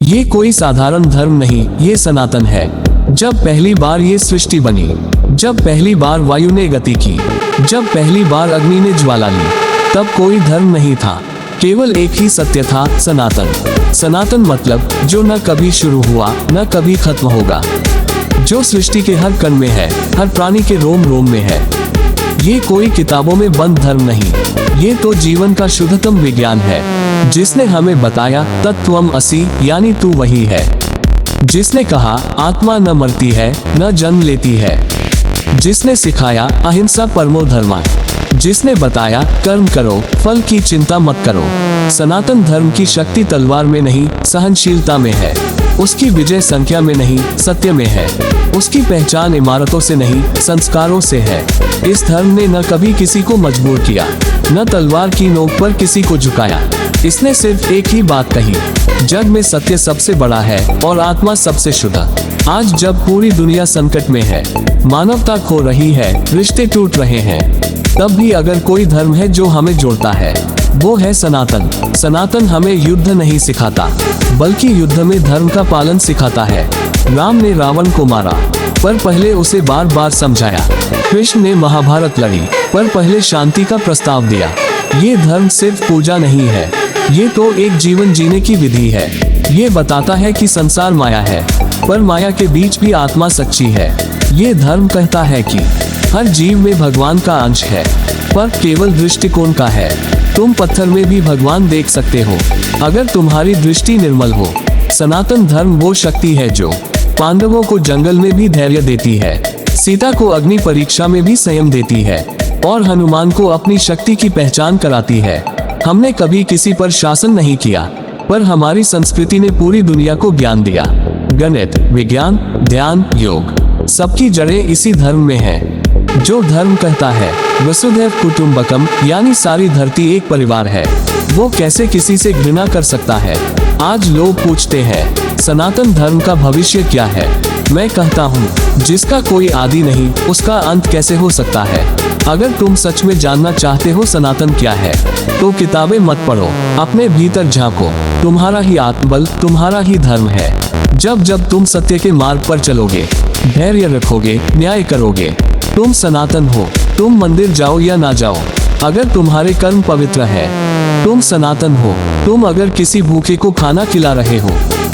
ये कोई साधारण धर्म नहीं, ये सनातन है। जब पहली बार ये सृष्टि बनी, जब पहली बार वायु ने गति की, जब पहली बार अग्नि ने ज्वाला ली, तब कोई धर्म नहीं था, केवल एक ही सत्य था, सनातन। सनातन मतलब जो न कभी शुरू हुआ न कभी खत्म होगा, जो सृष्टि के हर कण में है, हर प्राणी के रोम रोम में है। ये कोई किताबों में बंद धर्म नहीं, ये तो जीवन का शुद्धतम विज्ञान है, जिसने हमें बताया तत्त्वम असि, यानी तू वही है। जिसने कहा आत्मा न मरती है न जन्म लेती है, जिसने सिखाया अहिंसा परमो धर्मा, जिसने बताया कर्म करो फल की चिंता मत करो। सनातन धर्म की शक्ति तलवार में नहीं, सहनशीलता में है। उसकी विजय संख्या में नहीं, सत्य में है। उसकी पहचान इमारतों से नहीं, संस्कारों से है। इस धर्म ने न कभी किसी को मजबूर किया, न तलवार की नोक पर किसी को झुकाया। इसने सिर्फ एक ही बात कही, जग में सत्य सबसे बड़ा है और आत्मा सबसे शुद्ध। आज जब पूरी दुनिया संकट में है, मानवता खो रही है, रिश्ते टूट रहे हैं, तब भी अगर कोई धर्म है जो हमें जोड़ता है, वो है सनातन। सनातन हमें युद्ध नहीं सिखाता, बल्कि युद्ध में धर्म का पालन सिखाता है। राम ने रावण को मारा, पर पहले उसे बार बार समझाया। कृष्ण ने महाभारत लड़ी, पर पहले शांति का प्रस्ताव दिया। ये धर्म सिर्फ पूजा नहीं है, ये तो एक जीवन जीने की विधि है। ये बताता है कि संसार माया है, पर माया के बीच भी आत्मा सच्ची है। ये धर्म कहता है कि हर जीव में भगवान का अंश है, पर केवल दृष्टिकोण का है। तुम पत्थर में भी भगवान देख सकते हो, अगर तुम्हारी दृष्टि निर्मल हो। सनातन धर्म वो शक्ति है जो पांडवों को जंगल में भी धैर्य देती है, सीता को अग्नि परीक्षा में भी संयम देती है, और हनुमान को अपनी शक्ति की पहचान कराती है। हमने कभी किसी पर शासन नहीं किया, पर हमारी संस्कृति ने पूरी दुनिया को ज्ञान दिया। गणित, विज्ञान, ध्यान, योग, सबकी जड़ें इसी धर्म में है। जो धर्म कहता है वसुधैव कुटुंबकम, यानी सारी धरती एक परिवार है, वो कैसे किसी से घृणा कर सकता है? आज लोग पूछते हैं सनातन धर्म का भविष्य क्या है? मैं कहता हूँ, जिसका कोई आदि नहीं, उसका अंत कैसे हो सकता है? अगर तुम सच में जानना चाहते हो सनातन क्या है, तो किताबें मत पढ़ो, अपने भीतर झांको। तुम्हारा ही आत्मबल, तुम्हारा ही धर्म है। जब जब तुम सत्य के मार्ग पर चलोगे, धैर्य रखोगे, न्याय करोगे, तुम सनातन हो। तुम मंदिर जाओ या ना जाओ, अगर तुम्हारे कर्म पवित्र है, तुम सनातन हो। तुम अगर किसी भूखे को खाना खिला रहे हो,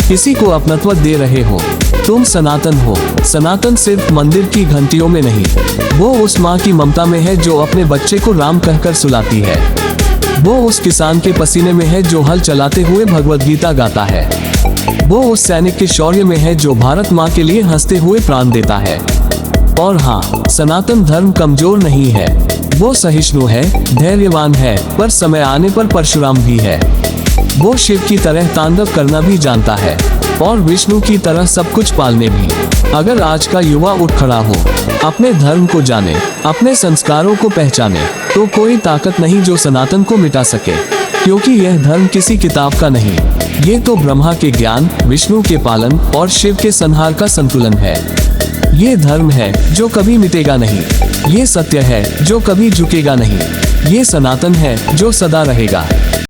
किसी को अपनत्व दे रहे हो, तुम सनातन हो। सनातन सिर्फ मंदिर की घंटियों में नहीं, वो उस माँ की ममता में है जो अपने बच्चे को राम कहकर सुलाती है। वो उस किसान के पसीने में है जो हल चलाते हुए भगवद गीता गाता है। वो उस सैनिक के शौर्य में है जो भारत माँ के लिए हंसते हुए प्राण देता है। और हाँ, सनातन धर्म कमजोर नहीं है, वो सहिष्णु है, धैर्यवान है, पर समय आने पर परशुराम भी है। वो शिव की तरह तांडव करना भी जानता है, और विष्णु की तरह सब कुछ पालने भी। अगर आज का युवा उठ खड़ा हो, अपने धर्म को जाने, अपने संस्कारों को पहचाने, तो कोई ताकत नहीं जो सनातन को मिटा सके। क्योंकि यह धर्म किसी किताब का नहीं, ये तो ब्रह्मा के ज्ञान, विष्णु के पालन और शिव के संहार का संतुलन है। ये धर्म है जो कभी मिटेगा नहीं, ये सत्य है जो कभी झुकेगा नहीं, ये सनातन है जो सदा रहेगा।